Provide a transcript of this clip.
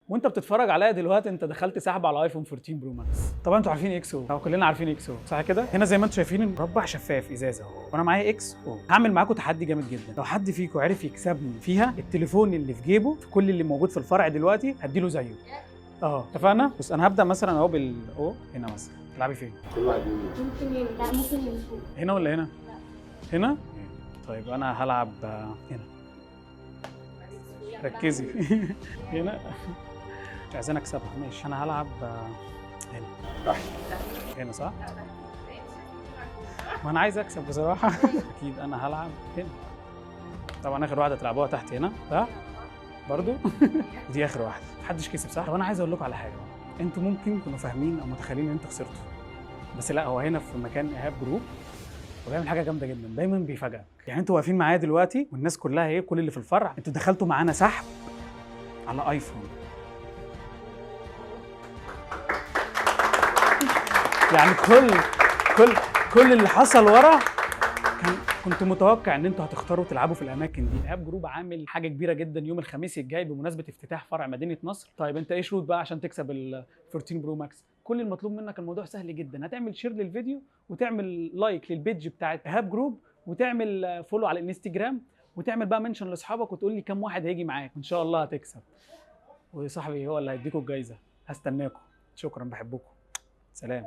وانت بتتفرج عليا دلوقتي انت دخلت سحب على ايفون 14 برو ماكس. طبعا انتوا عارفين اكس او، او كلنا عارفين اكس او صح كده. هنا زي ما انتم شايفين مربع شفاف ازازه اهو، وانا معايا اكس او. هعمل معاكم تحدي جامد جدا، لو حد فيكم عرف يكسبني فيها التليفون اللي في جيبه في كل اللي موجود في الفرع دلوقتي هديله زيه. اتفقنا؟ بص انا هبدا مثلا اهو بالاو هنا مثلا. تلعبي فين؟ كل واحد ممكن لا ممكن يمشي. هنا ولا هنا؟ هنا؟ طيب انا هلعب هنا. ركزي. هنا مش عايزين اكسبها. ماشي انا هلعب هنا. تحت. هنا صح؟ ما انا عايز اكسب بصراحه. اكيد انا هلعب هنا. طبعا اخر واحده تلعبوها تحت هنا صح؟ برضو. ودي اخر واحده. محدش كسب صح؟ طب انا عايز اقول لكم على حاجه. انتوا ممكن تكونوا فاهمين او متخيلين ان انتوا خسرتوا، بس لا، هو هنا في مكان ايهاب جروب وبيعمل حاجه جامده جدا، دايما بيفاجئك. يعني انتوا واقفين معايا دلوقتي والناس كلها ايه، كل اللي في الفرع انتوا دخلتوا معانا سحب على ايفون. يعني كل اللي حصل ورا كنت متوقع ان انتوا هتختاروا تلعبوا في الاماكن دي. ايهاب جروب عامل حاجه كبيره جدا يوم الخميس الجاي بمناسبه افتتاح فرع مدينه نصر. طيب انت ايه شروط بقى عشان تكسب ال 14 برو ماكس؟ كل المطلوب منك الموضوع سهل جدا، هتعمل شير للفيديو وتعمل لايك للبيج بتاعت ايهاب جروب وتعمل فولو على الانستجرام وتعمل بقى منشن لاصحابك وتقول لي كام واحد هيجي معاك، وان شاء الله هتكسب. وصاحبي هو اللي هيديكوا الجايزه. هستناكم. شكرا، بحبكم. سلام.